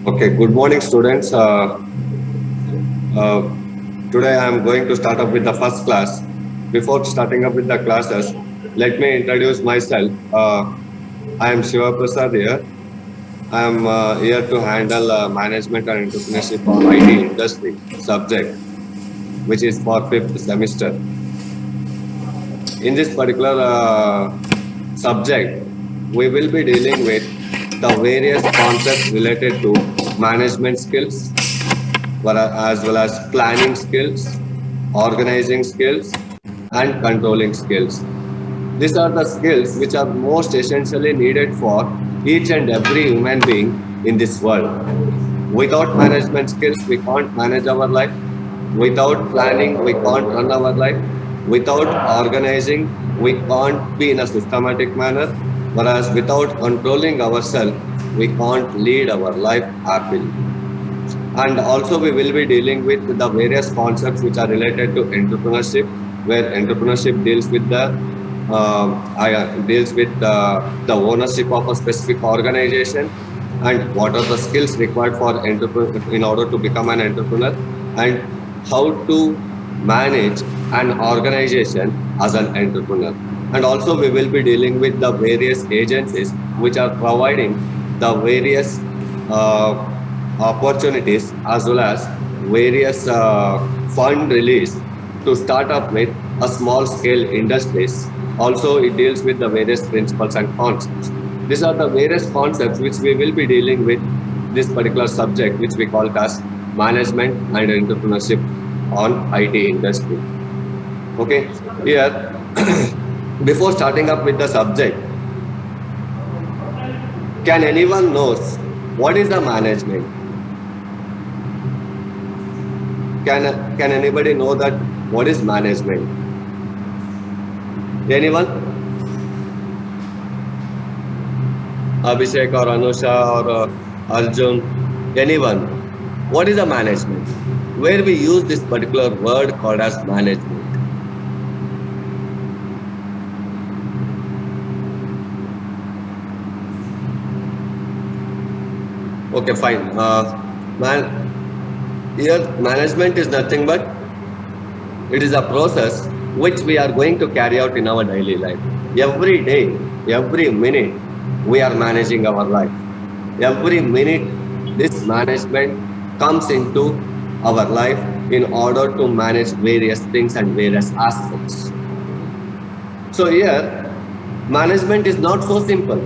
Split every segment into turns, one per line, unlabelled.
Okay, good morning, students. Uh, Today I am going to start up with the first class. Before starting up with the classes, let me introduce myself. I am Shiva Prasad here. I am here to handle management and entrepreneurship on IT industry subject, which is for fifth semester. In this particular subject, we will be dealing with the various concepts related to management skills, as well as planning skills, organizing skills, and controlling skills. These are the skills which are most essentially needed for each and every human being in this world. Without management skills, we can't manage our life. Without planning, we can't run our life. Without organizing, we can't be in a systematic manner. Whereas without controlling ourselves, we can't lead our life happily. And also we will be dealing with the various concepts which are related to entrepreneurship, where entrepreneurship deals with the ownership of a specific organization, and what are the skills required for in order to become an entrepreneur, and how to manage an organization as an entrepreneur. And also we will be dealing with the various agencies which are providing the various opportunities, as well as various fund release to start up with a small scale industries. Also, it deals with the various principles and concepts. These are the various concepts which we will be dealing with this particular subject, which we call as management and entrepreneurship on IT industry. Okay, here before starting up with the subject, can anyone knows what is the management? Can anybody know that what is management? Anyone? Abhishek or Anusha or Arjun? Anyone? What is the management? Where we use this particular word called as management? Okay, fine. Here management is nothing but it is a process which we are going to carry out in our daily life. Every day, every minute, we are managing our life. Every minute, this management comes into our life in order to manage various things and various aspects. So here, management is not so simple.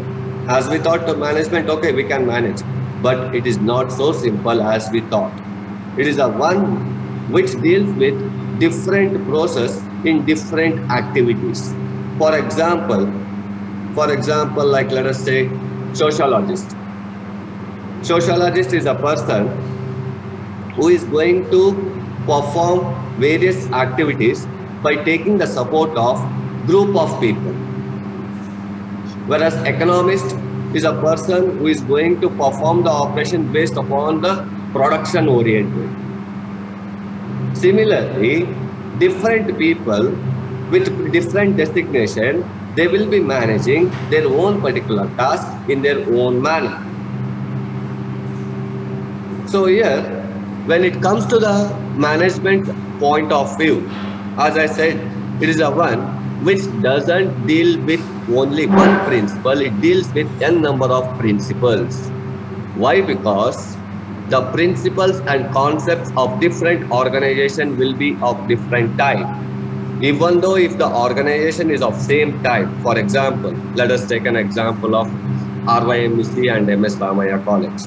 As we thought to management, okay, we can manage. But it is not so simple as we thought. It is a one which deals with different process in different activities. For example, like let us say sociologist. Sociologist is a person who is going to perform various activities by taking the support of group of people. Whereas economist is a person who is going to perform the operation based upon the production oriented. Similarly, different people with different designation, they will be managing their own particular task in their own manner. So here, when it comes to the management point of view, as I said, it is a one which doesn't deal with only one principle, it deals with n number of principles. Why? Because the principles and concepts of different organization will be of different type. Even though if the organization is of same type, for example, let us take an example of RYMEC and MS Ramaya College.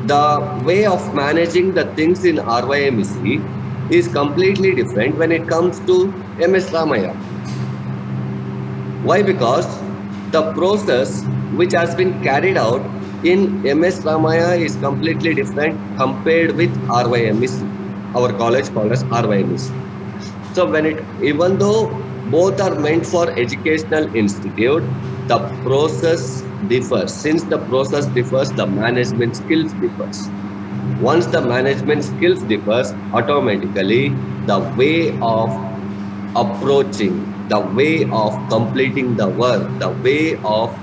The way of managing the things in RYMEC is completely different when it comes to MS Ramaya. Why? Because the process which has been carried out in MS Ramaya is completely different compared with RYMEC, our college called as RYMEC. So even though both are meant for educational institute, the process differs. Since the process differs, the management skills differs. Once the management skills differs, automatically the way of approaching, the way of completing the work, the way of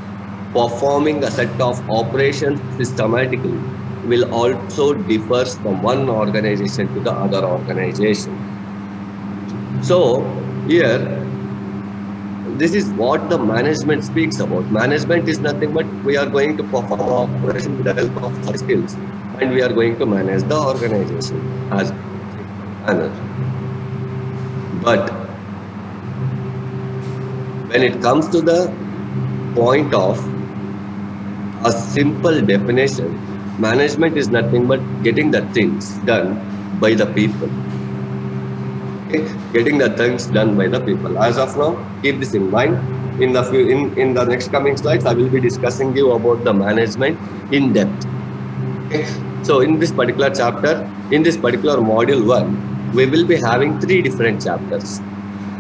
performing a set of operations systematically will also differ from one organization to the other organization. So here, this is what the management speaks about. Management is nothing but we are going to perform operation with the help of our skills, and we are going to manage the organization as manner. But when it comes to the point of a simple definition, management is nothing but getting the things done by the people. Okay? Getting the things done by the people. As of now, keep this in mind. In the next coming slides, I will be discussing you about the management in depth. Okay? So in this particular chapter, in this particular module 1, we will be having 3 different chapters.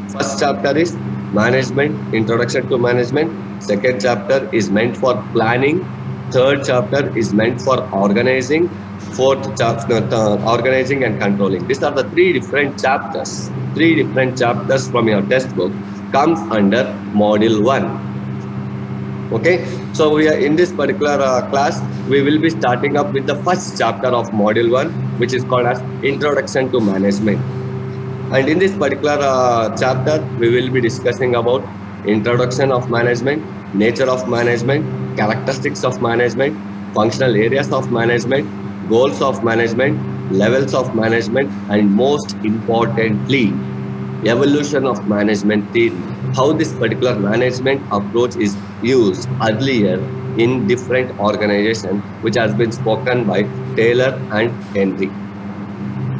First chapter is management, introduction to management. Second chapter is meant for planning. Third chapter is meant for organizing. Fourth chapter, organizing and controlling. These are the 3 different chapters. 3 different chapters from your textbook comes under module 1. Okay, so we are in this particular class, we will be starting up with the first chapter of module 1, which is called as introduction to management. And in this particular chapter, we will be discussing about introduction of management, nature of management, characteristics of management, functional areas of management, goals of management, levels of management, and most importantly, evolution of management theory. How this particular management approach is used earlier in different organizations, which has been spoken by Taylor and Henry.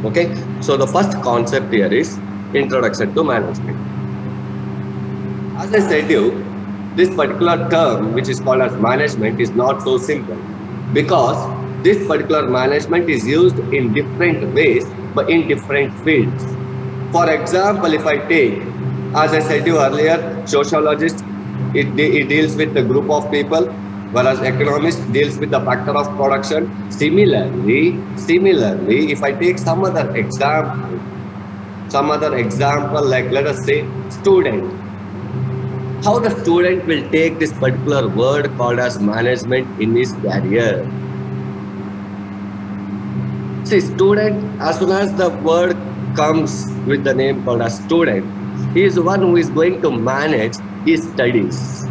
Okay, so the first concept here is introduction to management. As I said to you, this particular term, which is called as management, is not so simple, because this particular management is used in different ways but in different fields. For example, if I take, as I said to you earlier, sociologist, it deals with the group of people, whereas economist deals with the factor of production. Similarly, if I take some other example, like let us say student, how the student will take this particular word called as management in his career. See, student, as soon as the word comes with the name called as student, he is one who is going to manage his studies,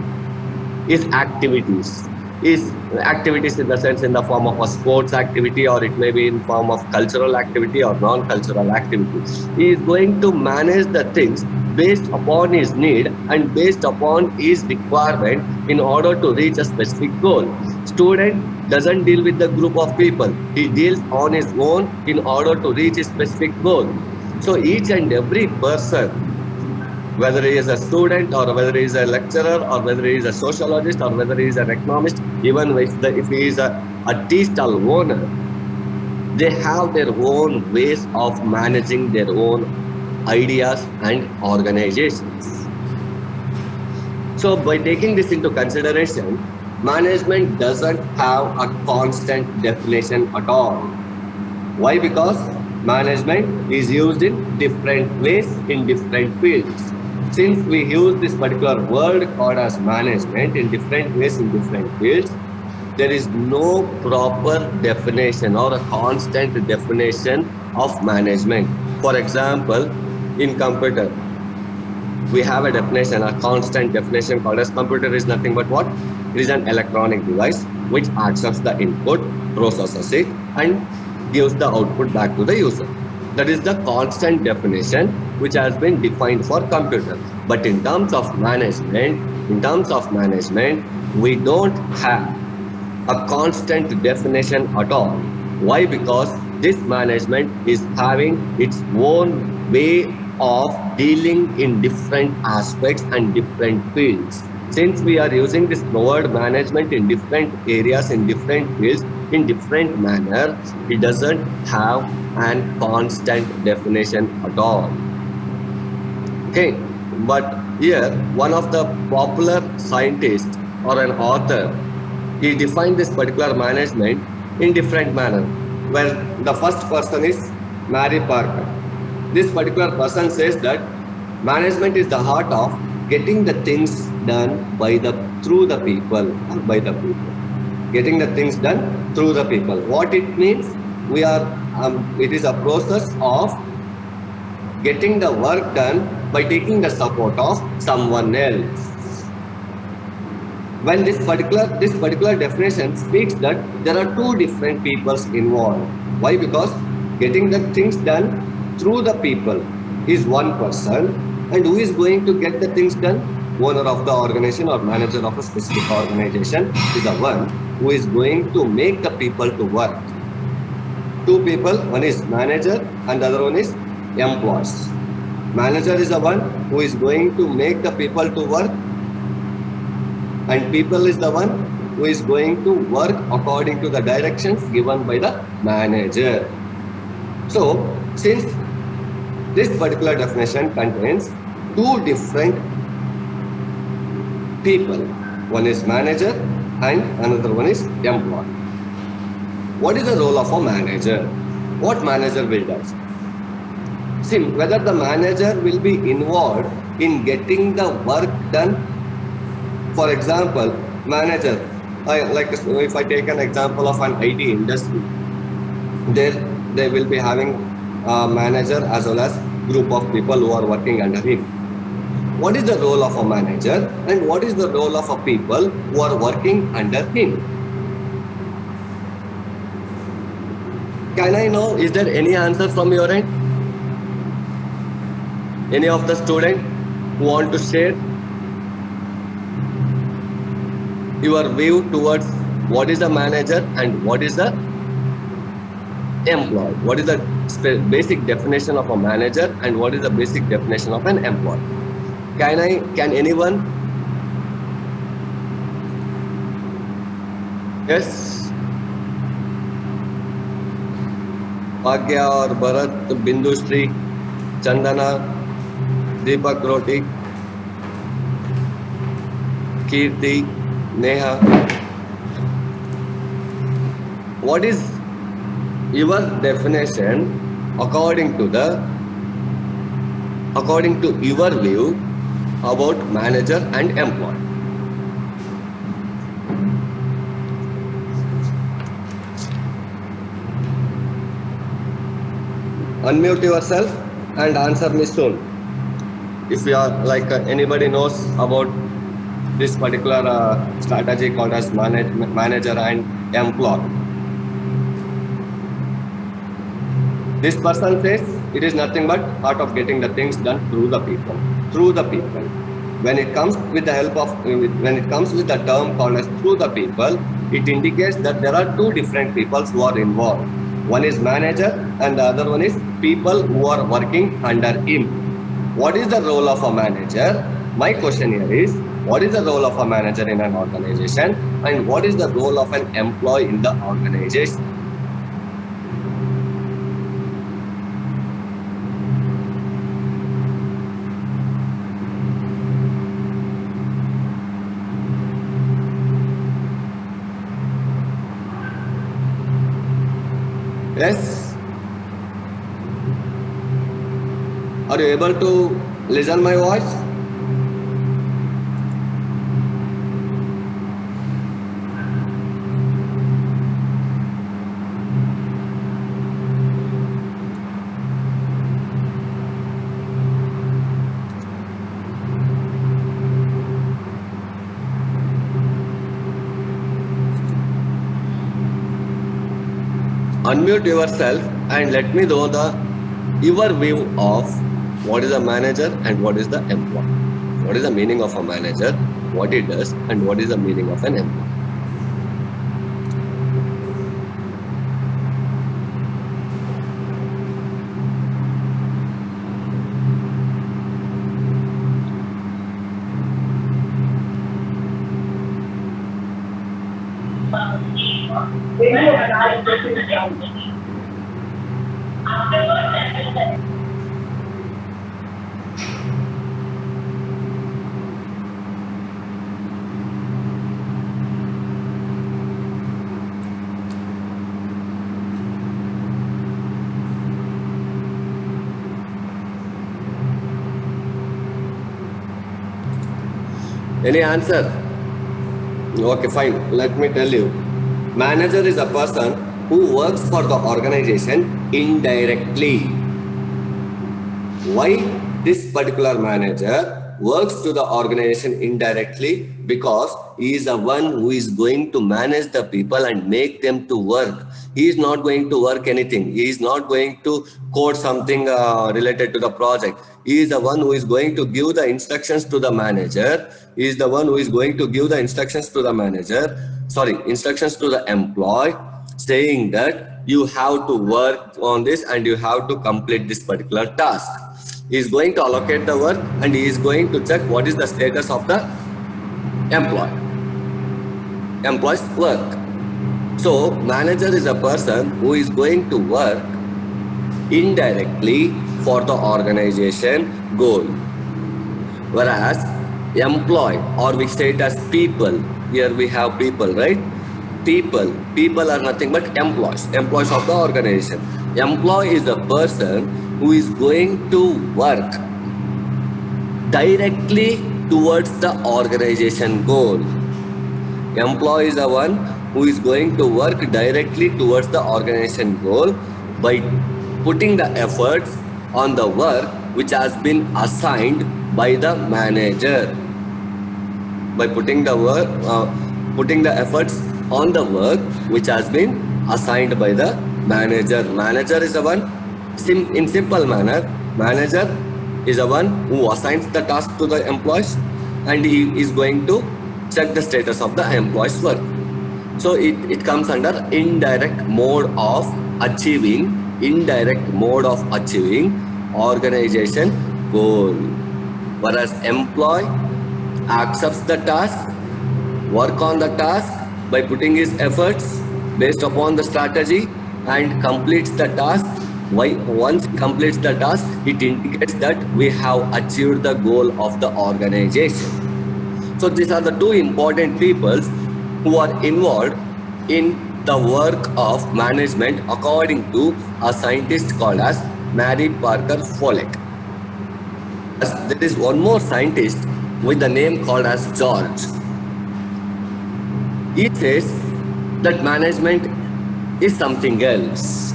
his activities in the sense in the form of a sports activity, or it may be in form of cultural activity or non-cultural activity. He is going to manage the things based upon his need and based upon his requirement in order to reach a specific goal. Student doesn't deal with the group of people. He deals on his own in order to reach a specific goal. So each and every person, whether he is a student or whether he is a lecturer or whether he is a sociologist or whether he is an economist, even if he is a tea stall owner, they have their own ways of managing their own ideas and organizations. So by taking this into consideration, management doesn't have a constant definition at all. Why? Because management is used in different ways in different fields. Since we use this particular word called as management in different ways in different fields, there is no proper definition or a constant definition of management. For example, in computer, we have a definition, a constant definition called as computer is nothing but what? It is an electronic device which accepts the input, processes it, and gives the output back to the user. That is the constant definition which has been defined for computer. But in terms of management, we don't have a constant definition at all. Why? Because this management is having its own way of dealing in different aspects and different fields. Since we are using this word management in different areas, in different fields, in different manner, it doesn't have a constant definition at all. Okay, but here one of the popular scientists or an author, he defined this particular management in different manner. Well, the first person is Mary Parker. This particular person says that management is the art of getting the things done by the through the people or by the people. Getting the things done through the people. What it means? We are. It is a process of getting the work done by taking the support of someone else. When this particular definition speaks that there are two different peoples involved. Why? Because getting the things done through the people is one person, and who is going to get the things done? Owner of the organization or manager of a specific organization is the one who is going to make the people to work. Two people, one is manager and the other one is employees. Manager is the one who is going to make the people to work, and people is the one who is going to work according to the directions given by the manager. So, since this particular definition contains two different people, one is manager and another one is employee. What is the role of a manager? What manager will do? See, whether the manager will be involved in getting the work done. For example, manager, if I take an example of an IT industry, they will be having a manager as well as group of people who are working under him. What is the role of a manager and what is the role of a people who are working under him? Can I know, is there any answer from your end? Any of the student who want to share your view towards what is a manager and what is the employee? What is the basic definition of a manager and what is the basic definition of an employee? Can anyone? Yes. Bhagya और भरत, बिंदुश्री, चंदना, दीपक रोटी, कीर्ति, Neha. What is your definition according to your view about manager and employee? Unmute yourself and answer me soon. If you are anybody knows about this particular strategy called as manager and employee. This person says it is nothing but part of getting the things done through the people. When it comes with the term called as through the people, it indicates that there are two different peoples who are involved. One is manager and the other one is people who are working under him. What is the role of a manager? My question here is, what is the role of a manager in an organization and what is the role of an employee in the organization? Yes? Are you able to listen my voice? Unmute yourself and let me know your view of what is a manager and what is the employee. What is the meaning of a manager, what it does, and what is the meaning of an employee. Any answer? Okay, fine. Let me tell you. Manager is a person who works for the organization indirectly. Why this particular manager works to the organization indirectly? Because he is the one who is going to manage the people and make them to work. He is not going to work anything. He is not going to code something related to the project. He is the one who is going to give the instructions to the manager. He is the one who is going to give the instructions to the manager. Sorry, instructions to the employee, saying that you have to work on this and you have to complete this particular task. He is going to allocate the work and he is going to check what is the status of the employee's work. So manager is a person who is going to work indirectly for the organization goal, whereas employee, or we say it as people, here we have people, right? People are nothing but employees of the organization. Employee is a person who is going to work directly towards the organization goal. Employee is the one who is going to work directly towards the organization goal by putting the efforts on the work which has been assigned by the manager. By putting the efforts on the work which has been assigned by the manager. Manager is the one, in simple manner, manager is the one who assigns the task to the employees and he is going to check the status of the employee's work. So it comes under indirect mode of achieving organization goal. Whereas employee accepts the task, work on the task by putting his efforts based upon the strategy and completes the task. Once he completes the task, it indicates that we have achieved the goal of the organization. So these are the two important peoples who are involved in the work of management according to a scientist called as Mary Parker Follett. There is one more scientist with the name called as George. He says that management is something else.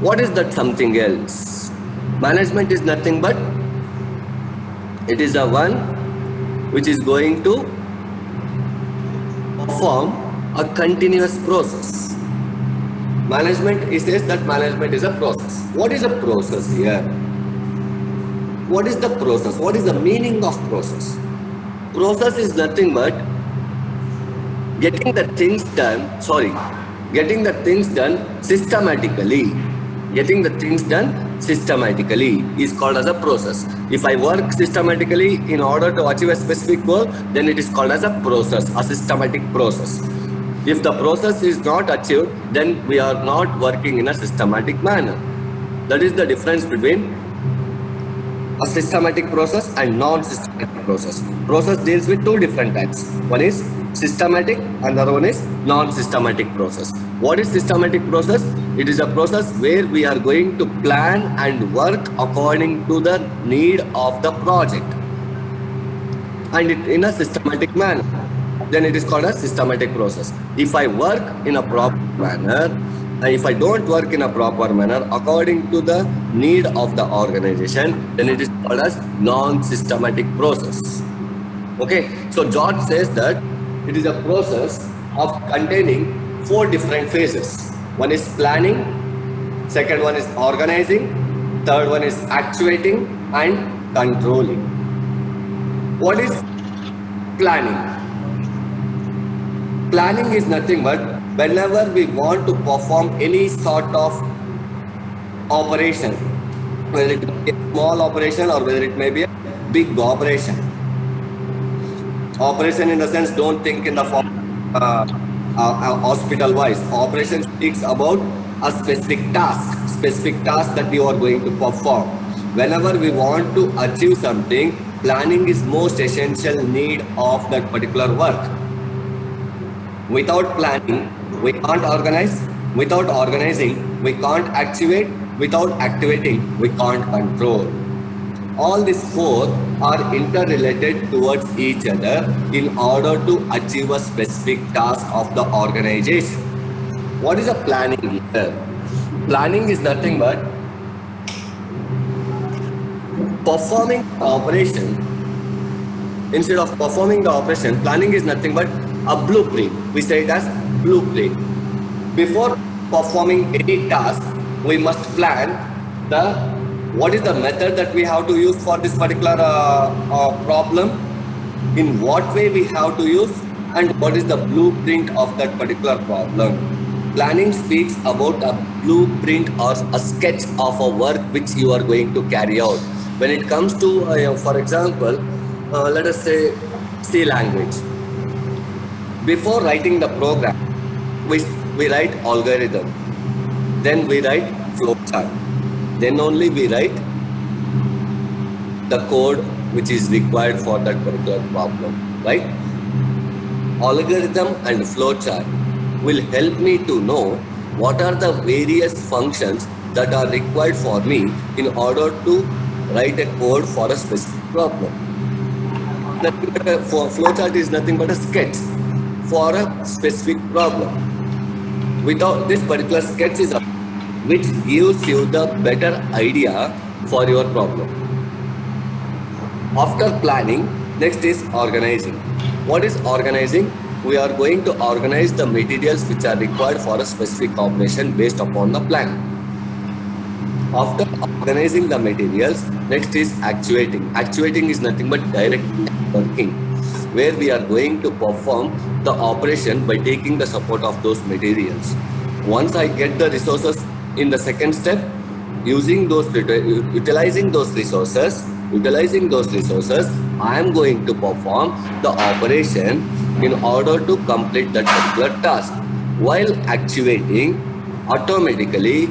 What is that something else? Management is nothing but it is the one which is going to perform a continuous process. Management, he says that management is a process. What is a process here? What is the process? What is the meaning of process? Process is nothing but getting the things done systematically. Getting the things done systematically is called as a process. If I work systematically in order to achieve a specific goal, then it is called as a process, a systematic process. If the process is not achieved, then we are not working in a systematic manner. That is the difference between a systematic process and non-systematic process. Process deals with two different types. One is systematic and the other one is non-systematic process. What is systematic process? It is a process where we are going to plan and work according to the need of the project and it in a systematic manner. Then it is called a systematic process. If I work in a proper manner and if I don't work in a proper manner according to the need of the organization, then it is called as non-systematic process. Okay, so George says that it is a process of containing 4 different phases. One is planning, second one is organizing, third one is actuating and controlling. What is planning? Planning is nothing but whenever we want to perform any sort of operation, whether it may be a small operation or whether it may be a big operation. Operation in the sense, don't think in the form hospital wise. Operation speaks about a specific task that you are going to perform. Whenever we want to achieve something, planning is most essential need of that particular work. Without planning, we can't organize. Without organizing, we can't activate. Without activating, we can't control. All these four are interrelated towards each other in order to achieve a specific task of the organization. What is a planning here? Planning is nothing but performing operation. Instead of performing the operation, planning is nothing but a blueprint. We say it as blueprint. Before performing any task, we must plan the what is the method that we have to use for this particular problem, in what way we have to use, and what is the blueprint of that particular problem. Planning speaks about a blueprint or a sketch of a work which you are going to carry out. When it comes to, for example, let us say C language. Before writing the program, we write algorithm, then we write flowchart, then only we write the code which is required for that particular problem, right? Algorithm and flowchart will help me to know what are the various functions that are required for me in order to write a code for a specific problem. For flowchart is nothing but a sketch for a specific problem. Without this particular sketch is which gives you the better idea for your problem. After planning, next is organizing. What is organizing? We are going to organize the materials which are required for a specific operation based upon the plan. After organizing the materials, next is actuating. Actuating is nothing but direct working, where we are going to perform the operation by taking the support of those materials. Once I get the resources in the second step, utilizing those resources, I am going to perform the operation in order to complete that particular task. While actuating, automatically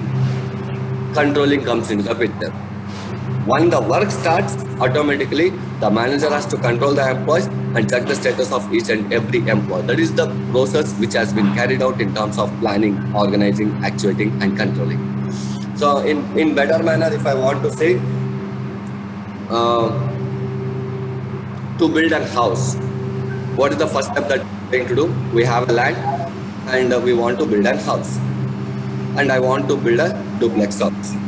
controlling comes into the picture. When the work starts, automatically the manager has to control the employees and check the status of each and every employee. That is the process which has been carried out in terms of planning, organizing, actuating and controlling. So in better manner, if I want to say, to build a house, what is the first step that we're going to do? We have a land and we want to build a house. And I want to build a duplex house. In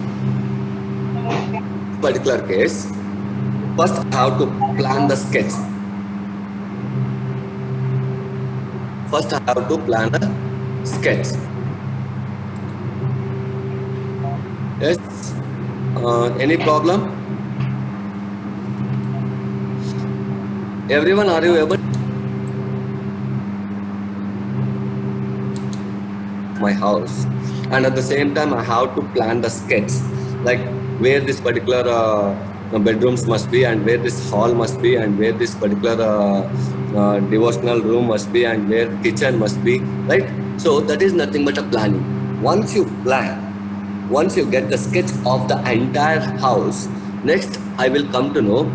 this particular case, first I have to plan the sketch. First I have to plan the sketch. Yes. Any problem? Everyone, are you able? My house. And at the same time, I have to plan the sketch, like where this particular bedrooms must be, and where this hall must be, and where this particular devotional room must be, and where kitchen must be, right? So that is nothing but a planning. Once you plan, once you get the sketch of the entire house, next I will come to know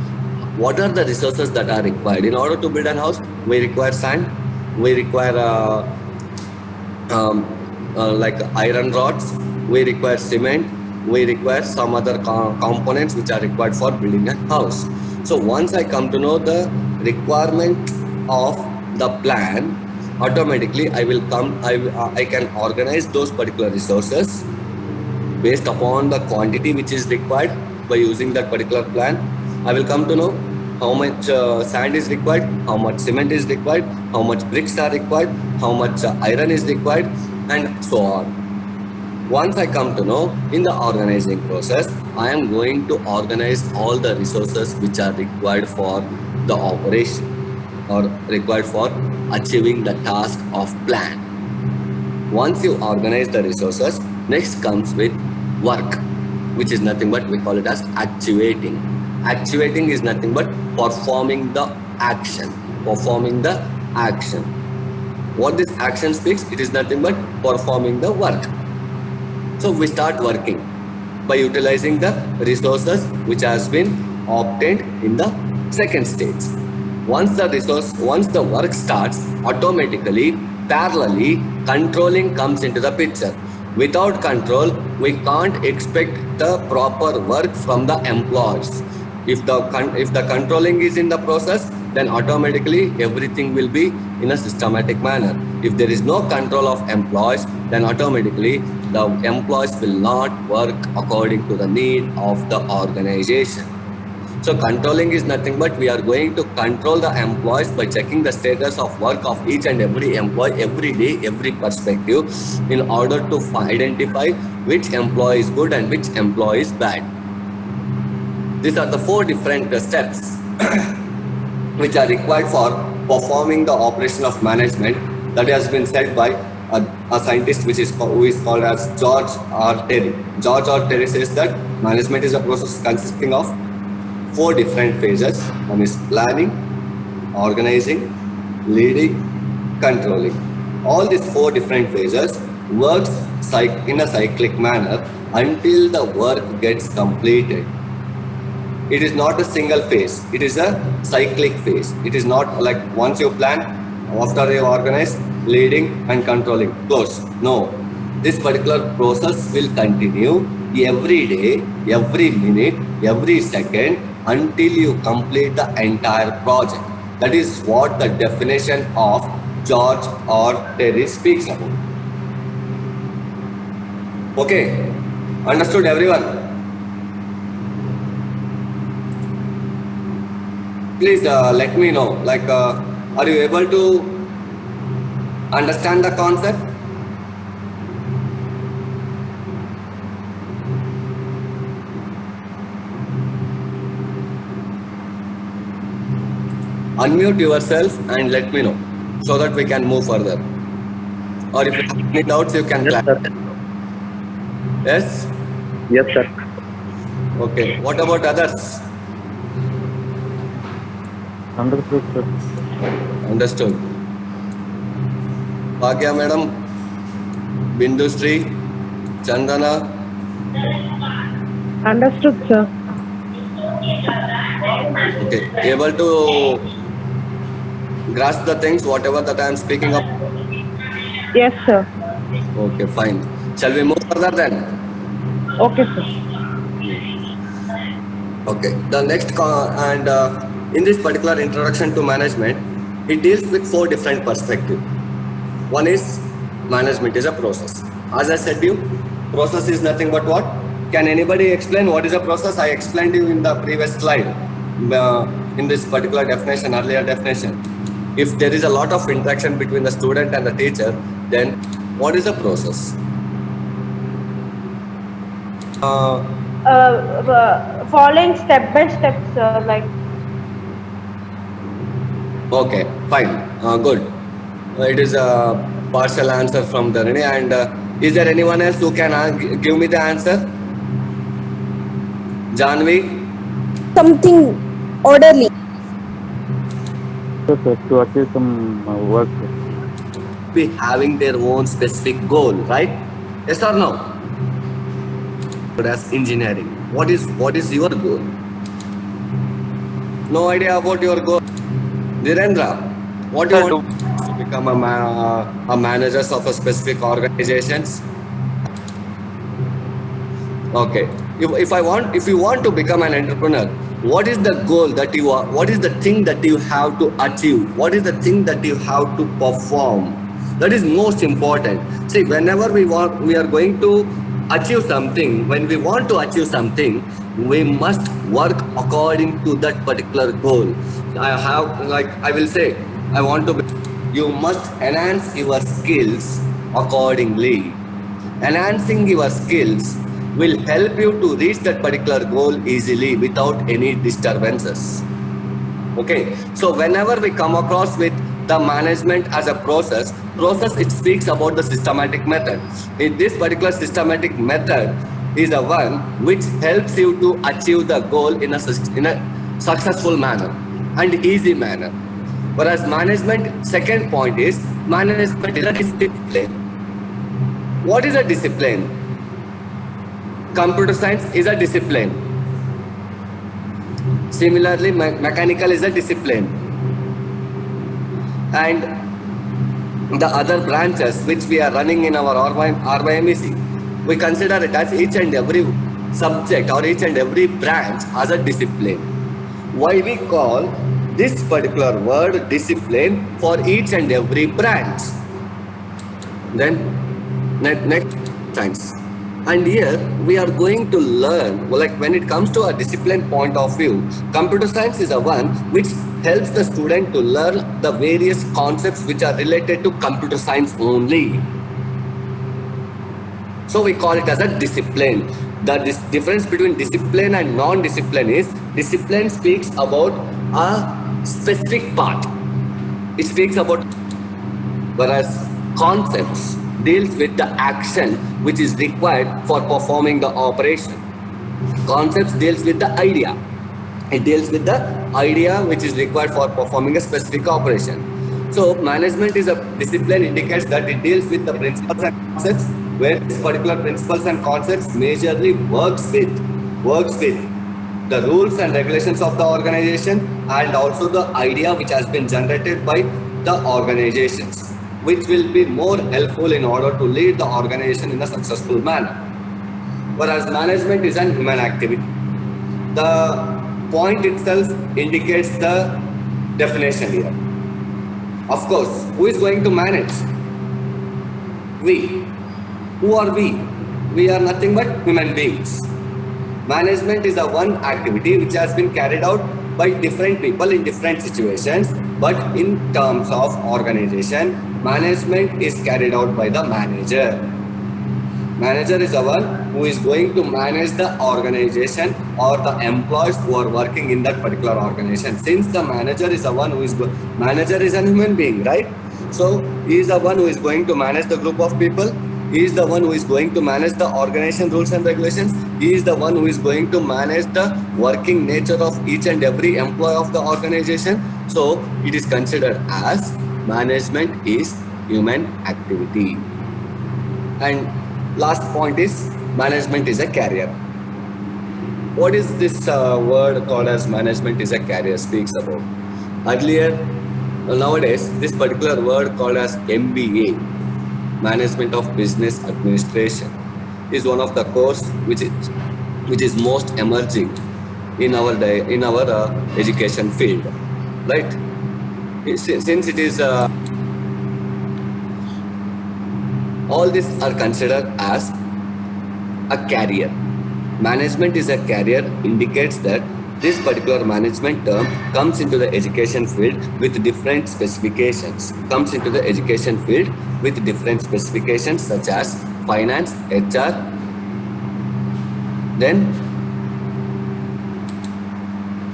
what are the resources that are required. In order to build a house, we require sand, we require like iron rods, we require cement, we require some other components which are required for building a house. So once I come to know the requirement of the plan, automatically I can organize those particular resources based upon the quantity which is required by using that particular plan. I will come to know how much sand is required, how much cement is required, how much bricks are required, how much iron is required, and so on. Once I come to know, in the organizing process, I am going to organize all the resources which are required for the operation or required for achieving the task of plan. Once you organize the resources, next comes with work, which is nothing but we call it as actuating. Actuating is nothing but performing the action. Performing the action. What this action speaks, it is nothing but performing the work. So we start working by utilizing the resources which has been obtained in the second stage. Once the work starts, automatically, parallelly, controlling comes into the picture. Without control, we can't expect the proper work from the employees. If the controlling is in the process, then automatically everything will be in a systematic manner. If there is no control of employees, then automatically the employees will not work according to the need of the organization. So controlling is nothing but we are going to control the employees by checking the status of work of each and every employee every day, every perspective, in order to identify which employee is good and which employee is bad. These are the 4 different steps which are required for performing the operation of management, that has been said by a scientist who is called as George R. Terry. George R. Terry says that management is a process consisting of 4 different phases. One is planning, organizing, leading, controlling. All these 4 different phases works in a cyclic manner until the work gets completed. It is not a single phase, it is a cyclic phase. It is not like once you plan, after you organize, leading and controlling, close. No, this particular process will continue every day, every minute, every second until you complete the entire project. That is what the definition of George R. Terry speaks about. Okay, understood everyone? Please let me know, like, are you able to understand the concept? Unmute yourself and let me know so that we can move further. Or if you have any doubts, you can clarify. Yes?
Yes, sir.
Okay. What about others?
Understood, sir.
Understood. Bhagya madam, Bindu Sri, Chandana.
Understood, sir.
Okay. Able to grasp the things, whatever that I am speaking of?
Yes, sir.
Okay, fine. Shall we move further then?
Okay, sir.
Okay. The next in this particular introduction to management, it deals with 4 different perspectives. One is management is a process. As I said to you, process is nothing but what? Can anybody explain what is a process? I explained to you in the previous slide, in this particular definition, earlier definition. If there is a lot of interaction between the student and the teacher, then what is a process?
Following step by step, sir, like.
Okay, fine, good. It is a partial answer from Dharani. And is there anyone else who can give me the answer? Janvi?
Something orderly.
Yes, sir. To achieve some work.
Be having their own specific goal, right? Yes or no? But as engineering, what is your goal? No idea about your goal. Dhirendra, what do you want to become a manager of a specific organizations? Okay. If you want to become an entrepreneur, what is the goal that you are? What is the thing that you have to achieve? What is the thing that you have to perform? That is most important. See, whenever we are going to achieve something. When we want to achieve something, we must work according to that particular goal. I will say, you must enhance your skills accordingly. Enhancing your skills will help you to reach that particular goal easily without any disturbances. Okay, so whenever we come across with the management as a process, it speaks about the systematic method. In this particular systematic method is the one which helps you to achieve the goal in a successful manner and easy manner. Whereas management, second point is, management is a discipline. What is a discipline? Computer science is a discipline. Similarly, mechanical is a discipline. And the other branches which we are running in our RYMEC, we consider it as each and every subject or each and every branch as a discipline. why we call this particular word discipline for each and every branch. Then next science. And here we are going to learn, like when it comes to a discipline point of view, computer science is a one which helps the student to learn the various concepts which are related to computer science only. So we call it as a discipline. The difference between discipline and non-discipline is discipline speaks about a specific part. It speaks about, whereas concepts deals with the action which is required for performing the operation. Concepts deals with the idea. It deals with the idea which is required for performing a specific operation. So management is a discipline indicates that it deals with the principles and concepts, where this particular principles and concepts majorly works with the rules and regulations of the organization and also the idea which has been generated by the organizations, which will be more helpful in order to lead the organization in a successful manner. Whereas management is an human activity. The point itself indicates the definition here. Of course, who is going to manage? We. Who are we? We are nothing but human beings. Management is a one activity which has been carried out by different people in different situations, but in terms of organization, management is carried out by the manager. Manager is the one who is going to manage the organization or the employees who are working in that particular organization. Since the manager is the one who is manager is a human being, right? So he is the one who is going to manage the group of people. He is the one who is going to manage the organization rules and regulations. He is the one who is going to manage the working nature of each and every employee of the organization. So it is considered as management is human activity. And last point is management is a career. What is this word called as management is a career speaks about? Earlier, nowadays, this particular word called as MBA, Management of Business Administration, is one of the course which is most emerging in our education field, right? Since it is all these are considered as a career. Management is a career indicates that this particular management term comes into the education field with different specifications. Comes into the education field with different specifications such as finance, HR, then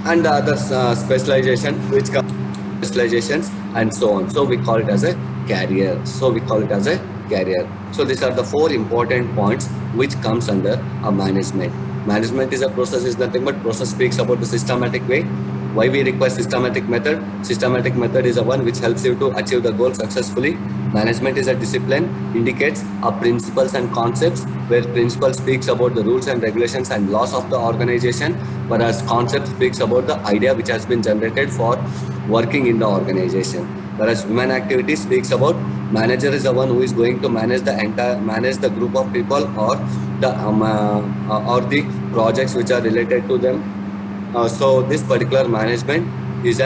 and other specialization which come specializations and so on. So we call it as a career. So these are the four important points which comes under a management. Management is a process, is nothing but process speaks about the systematic way. Why we require systematic method? Systematic method is the one which helps you to achieve the goal successfully. Management is a discipline, indicates a principles and concepts, where principle speaks about the rules and regulations and laws of the organization, whereas concept speaks about the idea which has been generated for working in the organization. Whereas human activity speaks about manager is the one who is going to manage the group of people or the projects which are related to them. So this particular management is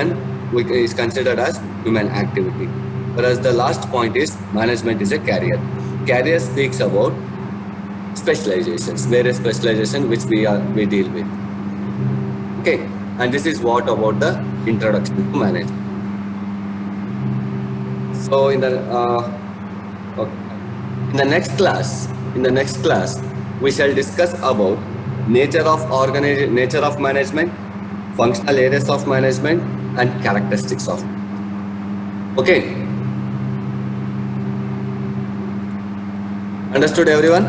considered as human activity. Whereas the last point is management is a career. Career speaks about specializations, various specialization which we deal with. Okay, and this is what about the introduction to management. So in the next class, we shall discuss about nature of management, functional areas of management, and characteristics of. Okay. Understood, everyone?